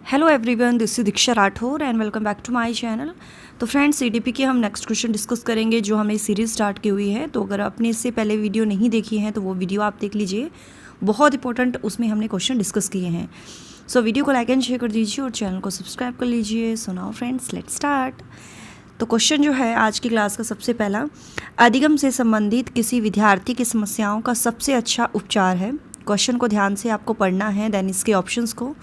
Hello everyone, this is Diksha Rathore and welcome back to my channel. तो friends, CDP के हम next question discuss करेंगे जो हमने सीरीज़ स्टार्ट की हुई है। तो अगर आपने इससे पहले वीडियो नहीं देखी है तो वो वीडियो आप देख लीजिए, बहुत इंपॉर्टेंट उसमें हमने क्वेश्चन डिस्कस किए हैं। सो वीडियो को लाइक एंड शेयर कर दीजिए और चैनल को सब्सक्राइब कर लीजिए। So now friends, let's start. तो क्वेश्चन जो है आज की क्लास का सबसे पहला, अधिगम से संबंधित किसी विद्यार्थी की समस्याओं का सबसे अच्छा उपचार है। क्वेश्चन को ध्यान से आपको पढ़ना है, देन इसके ऑप्शंस को।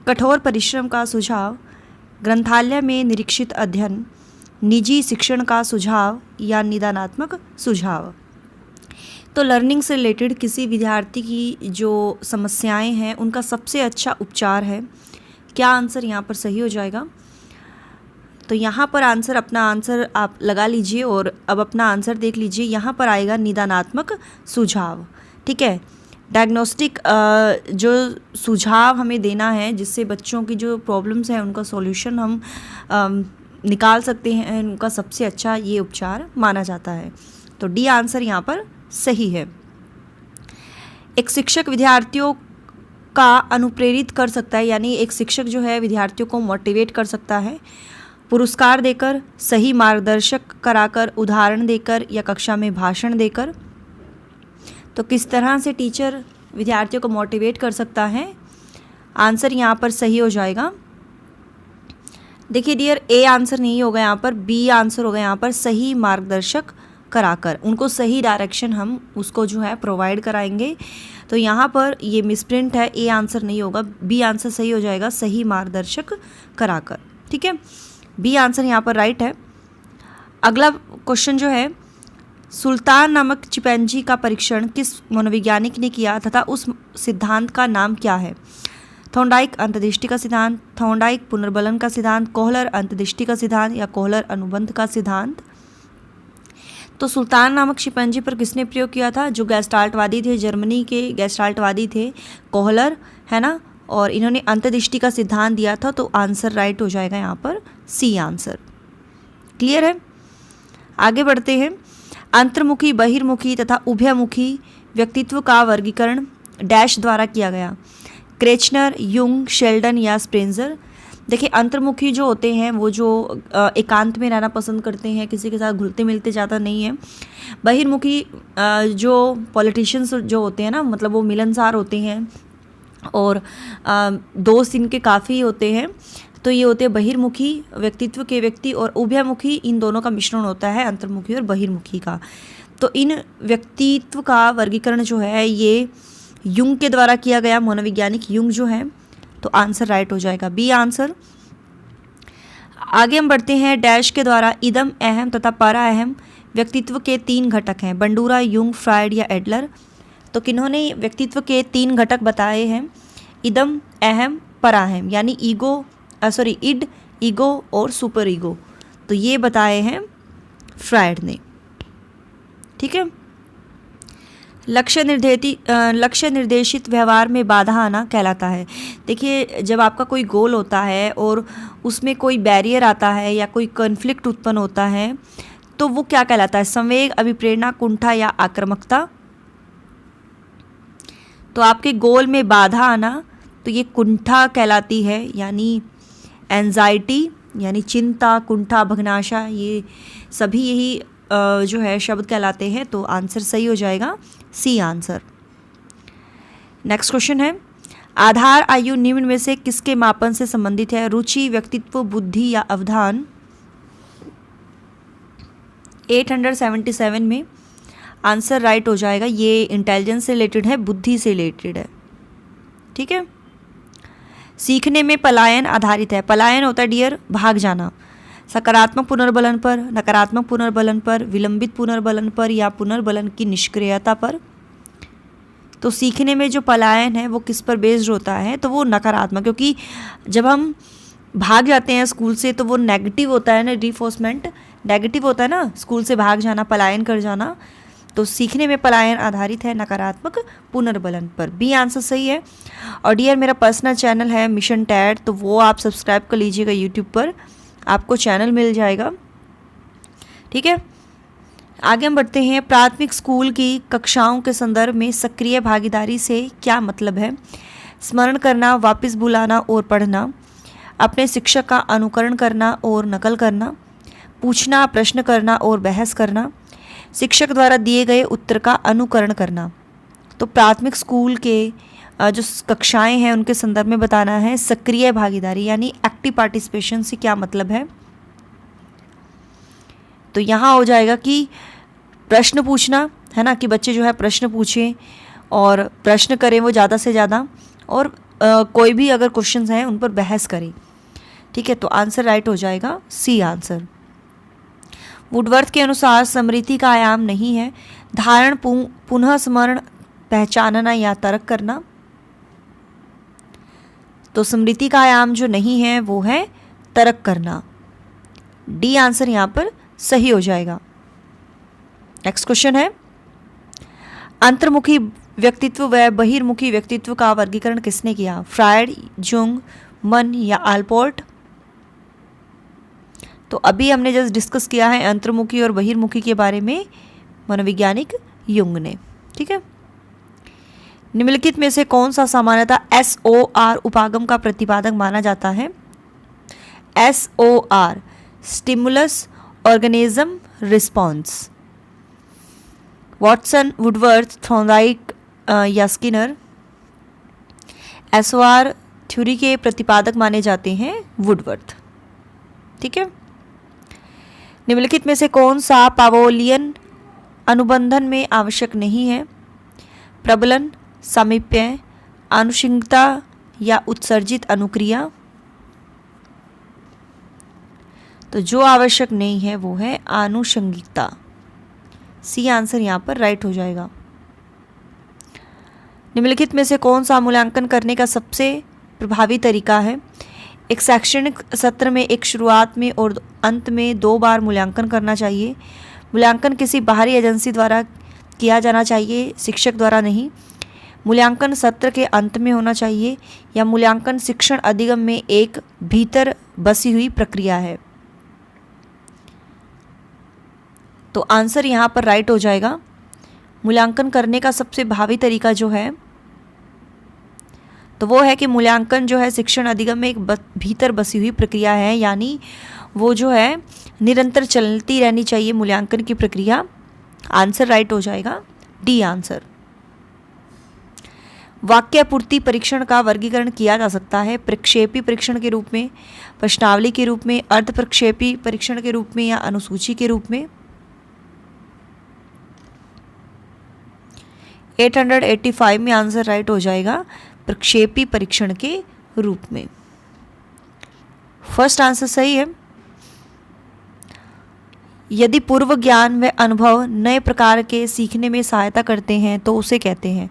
कठोर परिश्रम का सुझाव, ग्रंथालय में निरीक्षित अध्ययन, निजी शिक्षण का सुझाव या निदानात्मक सुझाव। तो लर्निंग से रिलेटेड किसी विद्यार्थी की जो समस्याएं हैं उनका सबसे अच्छा उपचार है। क्या आंसर यहाँ पर सही हो जाएगा? तो यहाँ पर अपना आंसर आप लगा लीजिए और अब अपना आंसर देख लीजिए। यहाँ पर आएगा निदानात्मक सुझाव। ठीक है, डायग्नोस्टिक जो सुझाव हमें देना है जिससे बच्चों की जो प्रॉब्लम्स हैं उनका सॉल्यूशन हम निकाल सकते हैं, उनका सबसे अच्छा ये उपचार माना जाता है। तो डी आंसर यहाँ पर सही है। एक शिक्षक विद्यार्थियों का अनुप्रेरित कर सकता है, यानी एक शिक्षक जो है विद्यार्थियों को मोटिवेट कर सकता है, पुरस्कार देकर, सही मार्गदर्शक कराकर, उदाहरण देकर या कक्षा में भाषण देकर। तो किस तरह से टीचर विद्यार्थियों को मोटिवेट कर सकता है? आंसर यहाँ पर सही हो जाएगा। देखिए डियर, ए आंसर नहीं होगा यहाँ पर, बी आंसर होगा यहाँ पर, सही मार्गदर्शक कराकर। उनको सही डायरेक्शन हम उसको जो है प्रोवाइड कराएंगे। तो यहाँ पर ये मिसप्रिंट है, ए आंसर नहीं होगा, बी आंसर सही हो जाएगा, सही मार्गदर्शक कराकर। ठीक है, बी आंसर यहाँ पर राइट है। अगला क्वेश्चन जो है, सुल्तान नामक चिंपैंजी का परीक्षण किस मनोवैज्ञानिक ने किया तथा उस सिद्धांत का नाम क्या है? थॉर्नडाइक अंतर्दृष्टि का सिद्धांत, थॉर्नडाइक पुनर्बलन का सिद्धांत, कोहलर अंतर्दृष्टि का सिद्धांत या कोहलर अनुबंध का सिद्धांत। तो सुल्तान नामक चिंपैंजी पर किसने प्रयोग किया था? जो गैस्टाल्टवादी थे, जर्मनी के गैस्टाल्टवादी थे कोहलर, है ना। और इन्होंने अंतर्दृष्टि का सिद्धांत दिया था। तो आंसर राइट हो जाएगा यहाँ पर सी आंसर। क्लियर है? आगे बढ़ते हैं। अंतर्मुखी, बहिर्मुखी तथा उभयमुखी व्यक्तित्व का वर्गीकरण डैश द्वारा किया गया? क्रेचनर, युंग, शेल्डन या स्प्रेंजर। देखिए, अंतर्मुखी जो होते हैं वो जो एकांत में रहना पसंद करते हैं, किसी के साथ घुलते मिलते ज़्यादा नहीं है। बहिर्मुखी जो पॉलिटिशियंस जो होते हैं ना, मतलब वो मिलनसार होते हैं और दोस्त इनके काफ़ी होते हैं। तो ये होते हैं बहिर्मुखी व्यक्तित्व के व्यक्ति, और उभयमुखी इन दोनों का मिश्रण होता है, अंतर्मुखी और बहिर्मुखी का। तो इन व्यक्तित्व का वर्गीकरण जो है ये युंग के द्वारा किया गया, मनोवैज्ञानिक युंग जो है। तो आंसर राइट हो जाएगा बी आंसर। आगे हम बढ़ते हैं। डैश के द्वारा इदम, अहम तथा परा अहम व्यक्तित्व के 3 घटक हैं? बंडूरा, युंग, फ्रायड या एडलर। तो किन्होंने व्यक्तित्व के 3 घटक बताए हैं? इदम, अहम, पराअहम, यानी इड, ईगो और सुपर ईगो। तो ये बताए हैं फ्रायड ने। ठीक है। लक्ष्य निर्देशित व्यवहार में बाधा आना कहलाता है? देखिए, जब आपका कोई गोल होता है और उसमें कोई बैरियर आता है या कोई कॉन्फ्लिक्ट उत्पन्न होता है तो वो क्या कहलाता है? संवेग, अभिप्रेरणा, कुंठा या आक्रामकता। तो आपके गोल में बाधा आना तो ये कुंठा कहलाती है, यानी एंजाइटी, यानी चिंता, कुंठा, भग्नाशा, ये सभी यही जो है शब्द कहलाते हैं। तो आंसर सही हो जाएगा सी आंसर। नेक्स्ट क्वेश्चन है, आधार आयु निम्न में से किसके मापन से संबंधित है? रुचि, व्यक्तित्व, बुद्धि या अवधान। 877 में आंसर राइट हो जाएगा। ये इंटेलिजेंस से रिलेटेड है, बुद्धि से रिलेटेड है। ठीक है। सीखने में पलायन आधारित है? पलायन होता है डियर भाग जाना। सकारात्मक पुनर्बलन पर, नकारात्मक पुनर्बलन पर, विलंबित पुनर्बलन पर या पुनर्बलन की निष्क्रियता पर। तो सीखने में जो पलायन है वो किस पर बेस्ड होता है? तो वो नकारात्मक, क्योंकि जब हम भाग जाते हैं स्कूल से तो वो नेगेटिव होता है ना, रिफोर्समेंट नेगेटिव होता है ना, स्कूल से भाग जाना, पलायन कर जाना। तो सीखने में पलायन आधारित है नकारात्मक पुनर्बलन पर। बी आंसर सही है। और डियर, मेरा पर्सनल चैनल है मिशन टैड, तो वो आप सब्सक्राइब कर लीजिएगा यूट्यूब पर, आपको चैनल मिल जाएगा। ठीक है। आगे हम बढ़ते हैं। प्राथमिक स्कूल की कक्षाओं के संदर्भ में सक्रिय भागीदारी से क्या मतलब है? स्मरण करना, वापस बुलाना और पढ़ना, अपने शिक्षक का अनुकरण करना और नकल करना, पूछना, प्रश्न करना और बहस करना, शिक्षक द्वारा दिए गए उत्तर का अनुकरण करना। तो प्राथमिक स्कूल के जो कक्षाएं हैं उनके संदर्भ में बताना है। सक्रिय भागीदारी यानी एक्टिव पार्टिसिपेशन से क्या मतलब है, तो यहाँ हो जाएगा कि प्रश्न पूछना, है ना, कि बच्चे जो है प्रश्न पूछें और प्रश्न करें वो ज़्यादा से ज़्यादा, और कोई भी अगर क्वेश्चंस हैं उन पर बहस करें। ठीक है, तो आंसर राइट हो जाएगा सी आंसर। वुडवर्थ के अनुसार स्मृति का आयाम नहीं है धारण, पुनः स्मरण, पहचानना या तर्क करना। तो स्मृति का आयाम जो नहीं है वो है तर्क करना। डी आंसर यहाँ पर सही हो जाएगा। नेक्स्ट क्वेश्चन है, अंतर्मुखी व्यक्तित्व व बहिर्मुखी व्यक्तित्व का वर्गीकरण किसने किया? फ्रायड, जुंग, मन या आल्पोर्ट? तो अभी हमने जस्ट डिस्कस किया है अंतर्मुखी और बहिर्मुखी के बारे में मनोवैज्ञानिक युंग ने। ठीक है, निम्नलिखित में से कौन सा सामान्यतः SOR उपागम का प्रतिपादक माना जाता है? SOR stimulus organism response. Watson, Woodworth, Thorndike या स्किनर SOR थ्योरी के प्रतिपादक माने जाते हैं वुडवर्थ। ठीक है, निम्नलिखित में से कौन सा पावोलियन अनुबंधन में आवश्यक नहीं है? प्रबलन, सामीप्य, आनुषंगिकता या उत्सर्जित अनुक्रिया? तो जो आवश्यक नहीं है वो है आनुषंगिकता। सी आंसर यहाँ पर राइट हो जाएगा। निम्नलिखित में से कौन सा मूल्यांकन करने का सबसे प्रभावी तरीका है? एक शैक्षणिक सत्र में एक शुरुआत में और अंत में 2 बार मूल्यांकन करना चाहिए। मूल्यांकन किसी बाहरी एजेंसी द्वारा किया जाना चाहिए, शिक्षक द्वारा नहीं। मूल्यांकन सत्र के अंत में होना चाहिए, या मूल्यांकन शिक्षण अधिगम में एक भीतर बसी हुई प्रक्रिया है। तो आंसर यहाँ पर राइट हो जाएगा। मूल्यांकन करने का सबसे प्रभावी तरीका जो है तो वो है कि मूल्यांकन जो है शिक्षण अधिगम में एक भीतर बसी हुई प्रक्रिया है, यानी वो जो है निरंतर चलती रहनी चाहिए मूल्यांकन की प्रक्रिया। आंसर राइट हो जाएगा डी आंसर। वाक्य पूर्ति परीक्षण का वर्गीकरण किया जा सकता है प्रक्षेपी परीक्षण के रूप में, प्रश्नावली के रूप में, अर्ध प्रक्षेपी परीक्षण के रूप में या अनुसूची के रूप में। 885 में आंसर राइट हो जाएगा प्रक्षेपी परीक्षण के रूप में। फर्स्ट आंसर सही है। यदि पूर्व ज्ञान व अनुभव नए प्रकार के सीखने में सहायता करते हैं तो उसे कहते हैं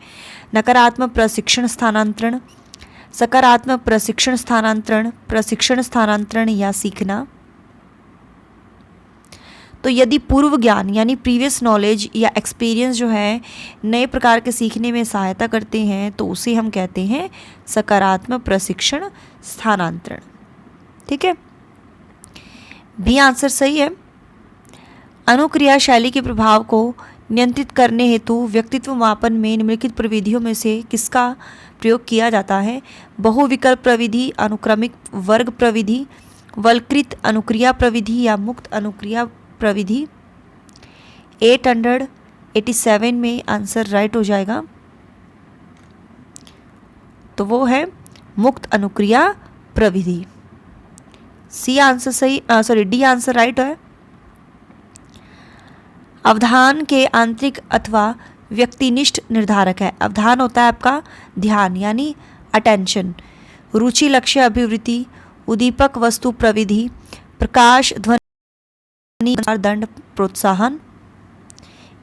नकारात्मक प्रशिक्षण स्थानांतरण, सकारात्मक प्रशिक्षण स्थानांतरण, प्रशिक्षण स्थानांतरण या सीखना। तो यदि पूर्व ज्ञान यानी प्रीवियस नॉलेज या एक्सपीरियंस जो है नए प्रकार के सीखने में सहायता करते हैं तो उसे हम कहते हैं सकारात्मक प्रशिक्षण स्थानांतरण। ठीक है, बी आंसर सही है। अनुक्रिया शैली के प्रभाव को नियंत्रित करने हेतु व्यक्तित्व मापन में निम्नलिखित प्रविधियों में से किसका प्रयोग किया जाता है? बहुविकल्प प्रविधि, अनुक्रमिक वर्ग प्रविधि, वल्कृत अनुक्रिया प्रविधि या मुक्त अनुक्रिया प्रविधि। 887 में आंसर राइट हो जाएगा, तो वो है मुक्त अनुक्रिया प्रविधि। सी आंसर सही, डी आंसर राइट है। अवधान के आंतरिक अथवा व्यक्तिनिष्ठ निर्धारक है। अवधान होता है आपका ध्यान यानी अटेंशन, रुचि लक्ष्य अभिवृत्ति, उद्दीपक वस्तु प्रविधि, प्रकाश ध्वनि दंड प्रोत्साहन।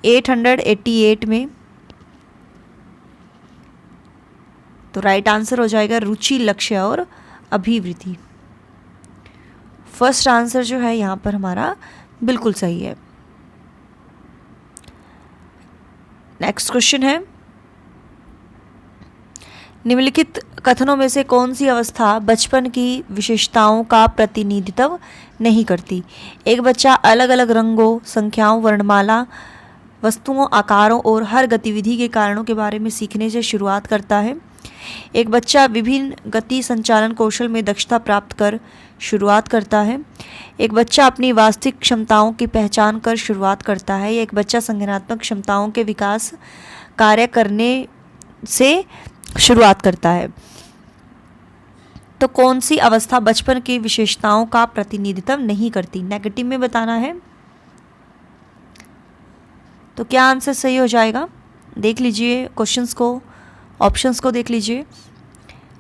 888 में तो राइट आंसर हो जाएगा रुचि लक्ष्य और अभिवृत्ति। फर्स्ट आंसर जो है यहाँ पर हमारा बिल्कुल सही है। नेक्स्ट क्वेश्चन है, निम्नलिखित कथनों में से कौन सी अवस्था बचपन की विशेषताओं का प्रतिनिधित्व नहीं करती? एक बच्चा अलग अलग रंगों, संख्याओं, वर्णमाला, वस्तुओं, आकारों और हर गतिविधि के कारणों के बारे में सीखने से शुरुआत करता है। एक बच्चा विभिन्न गति संचालन कौशल में दक्षता प्राप्त कर शुरुआत करता है। एक बच्चा अपनी वास्तविक क्षमताओं की पहचान कर शुरुआत करता है। एक बच्चा संज्ञानात्मक क्षमताओं के विकास कार्य करने से शुरुआत करता है। तो कौन सी अवस्था बचपन की विशेषताओं का प्रतिनिधित्व नहीं करती? नेगेटिव में बताना है। तो क्या आंसर सही हो जाएगा? देख लीजिए क्वेश्चंस को, ऑप्शंस को देख लीजिए,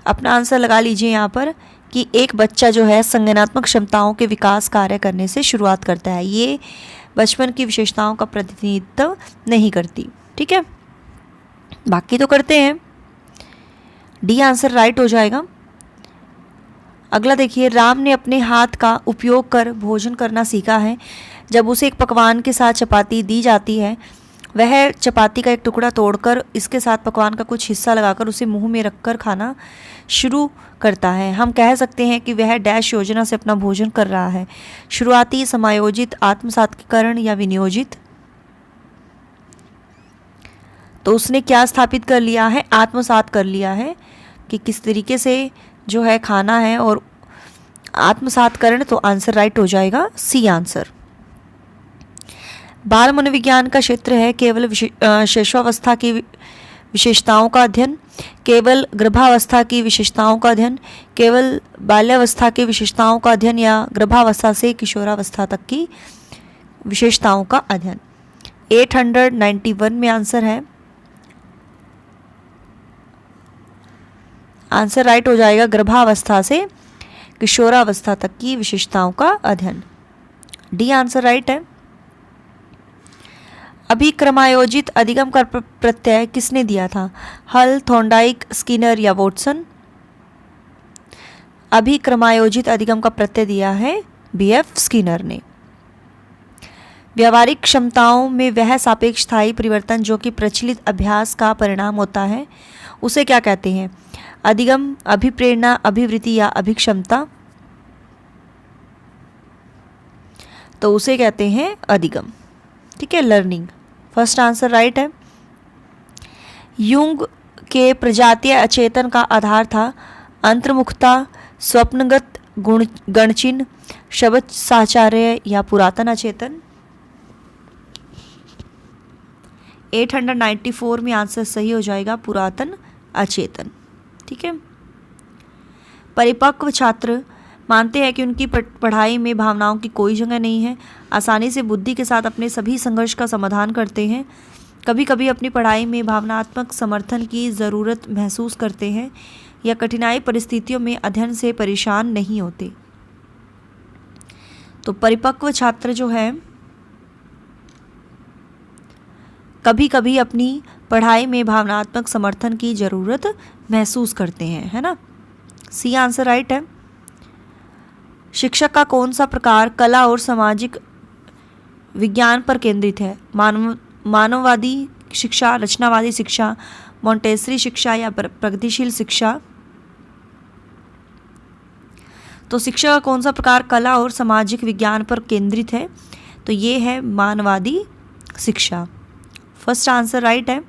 अपना आंसर लगा लीजिए यहाँ पर कि एक बच्चा जो है संज्ञानात्मक क्षमताओं के विकास कार्य करने से शुरुआत करता है, ये बचपन की विशेषताओं का प्रतिनिधित्व नहीं करती। ठीक है, बाकी तो करते हैं। डी आंसर राइट हो जाएगा। अगला देखिए, राम ने अपने हाथ का उपयोग कर भोजन करना सीखा है। जब उसे एक पकवान के साथ चपाती दी जाती है, वह चपाती का एक टुकड़ा तोड़कर इसके साथ पकवान का कुछ हिस्सा लगाकर उसे मुंह में रखकर खाना शुरू करता है। हम कह सकते हैं कि वह डैश योजना से अपना भोजन कर रहा है। शुरुआती, समायोजित, आत्मसात्कीकरण या विनियोजित। तो उसने क्या स्थापित कर लिया है? आत्मसात कर लिया है कि किस तरीके से जो है खाना है, और आत्मसातकरण। तो आंसर राइट हो जाएगा, सी आंसर। बाल मनोविज्ञान का क्षेत्र है केवल शैशवावस्था की विशेषताओं का अध्ययन, केवल गर्भावस्था की विशेषताओं का अध्ययन, केवल बाल्यावस्था की विशेषताओं का अध्ययन, या गर्भावस्था से किशोरावस्था तक की विशेषताओं का अध्ययन। 891 में आंसर है। आंसर राइट हो जाएगा, गर्भावस्था से किशोरावस्था तक की विशेषताओं का अध्ययन। डी आंसर राइट है। अभिक्रमायोजित अधिगम का प्रत्यय किसने दिया था? हल, थॉर्नडाइक, स्किनर या वॉटसन? अभिक्रमायोजित अधिगम का प्रत्यय दिया है बीएफ स्किनर ने। व्यावहारिक क्षमताओं में वह सापेक्ष स्थायी परिवर्तन जो कि प्रचलित अभ्यास का परिणाम होता है, उसे क्या कहते हैं? अधिगम, अभिप्रेरणा, अभिवृत्ति या अभिक्षमता? तो उसे कहते हैं अधिगम। ठीक है, लर्निंग। फर्स्ट आंसर राइट है। युंग के प्रजातीय अचेतन का आधार था अंतर्मुखता, स्वप्नगत गणचिन्ह, शब्द साहचर्य या पुरातन अचेतन? 894 में आंसर सही हो जाएगा, पुरातन अचेतन। ठीक है, परिपक्व छात्र मानते हैं कि उनकी पढ़ाई में भावनाओं की कोई जगह नहीं है, आसानी से बुद्धि के साथ अपने सभी संघर्ष का समाधान करते हैं, कभी कभी अपनी पढ़ाई में भावनात्मक समर्थन की ज़रूरत महसूस करते हैं, या कठिनाई परिस्थितियों में अध्ययन से परेशान नहीं होते। तो परिपक्व छात्र जो है कभी कभी अपनी पढ़ाई में भावनात्मक समर्थन की ज़रूरत महसूस करते हैं, है ना? सी आंसर राइट है। शिक्षक का कौन सा प्रकार कला और सामाजिक विज्ञान पर केंद्रित है? मानववादी शिक्षा, रचनावादी शिक्षा, मॉन्टेसरी शिक्षा या प्रगतिशील शिक्षा? तो शिक्षा का कौन सा प्रकार कला और सामाजिक विज्ञान पर केंद्रित है? तो ये है मानववादी शिक्षा। फर्स्ट आंसर राइट है।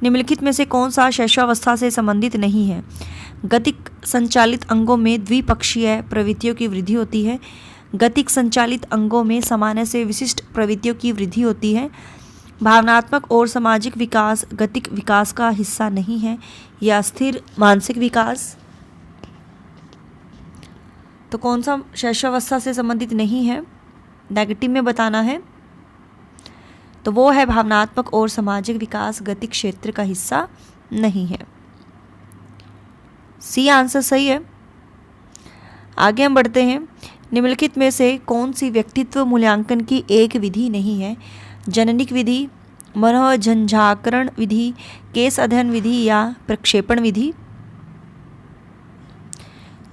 निम्नलिखित में से कौन सा शैशवावस्था से संबंधित नहीं है? गतिक संचालित अंगों में द्विपक्षीय प्रवृत्तियों की वृद्धि होती है। गतिक संचालित अंगों में सामान्य से विशिष्ट प्रवृत्तियों की वृद्धि होती है। भावनात्मक और सामाजिक विकास गतिक विकास का हिस्सा नहीं है, या स्थिर मानसिक विकास? तो कौन सा शैशवावस्था से संबंधित नहीं है? नेगेटिव में बताना है। तो वो है भावनात्मक और सामाजिक विकास गतिक क्षेत्र का हिस्सा नहीं है। सी आंसर सही है। आगे हम बढ़ते हैं। निम्नलिखित में से कौन सी व्यक्तित्व मूल्यांकन की एक विधि नहीं है? जननिक विधि, मनोझंझाकरण विधि, केस अध्ययन विधि या प्रक्षेपण विधि?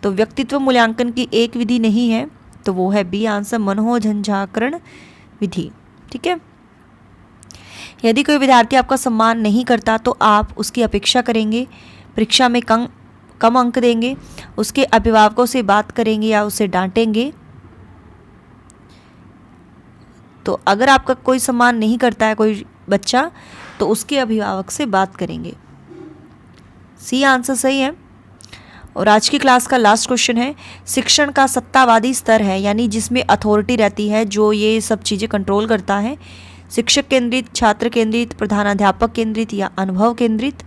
तो व्यक्तित्व मूल्यांकन की एक विधि नहीं है, तो वो है बी आंसर, मनोझंझाकरण विधि। ठीक है, यदि कोई विद्यार्थी आपका सम्मान नहीं करता तो आप उसकी अपेक्षा करेंगे, परीक्षा में कम अंक देंगे, उसके अभिभावकों से बात करेंगे या उसे डांटेंगे? तो अगर आपका कोई सम्मान नहीं करता है कोई बच्चा, तो उसके अभिभावक से बात करेंगे। सी आंसर सही है। और आज की क्लास का लास्ट क्वेश्चन है, शिक्षण का सत्तावादी स्तर है, यानी जिसमें अथॉरिटी रहती है, जो ये सब चीज़ें कंट्रोल करता है, शिक्षक केंद्रित, छात्र केंद्रित, प्रधानाध्यापक केंद्रित या अनुभव केंद्रित।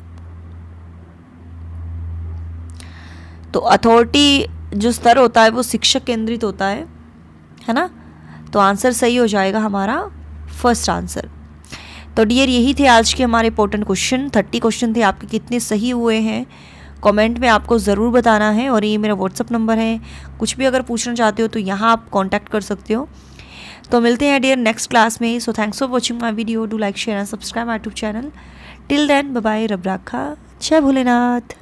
तो अथॉरिटी जो स्तर होता है वो शिक्षक केंद्रित होता है ना। तो आंसर सही हो जाएगा हमारा फर्स्ट आंसर। तो डियर यही थे आज के हमारे इंपॉर्टेंट क्वेश्चन। 30 क्वेश्चन थे, आपके कितने सही हुए हैं कमेंट में आपको ज़रूर बताना है। और ये मेरा व्हाट्सअप नंबर है, कुछ भी अगर पूछना चाहते हो तो यहाँ आप कांटेक्ट कर सकते हो। तो मिलते हैं डियर नेक्स्ट क्लास में। So thanks for watching my video, do like share and subscribe my YouTube channel. Till then bye bye, रब राखा, जय भोलेनाथ।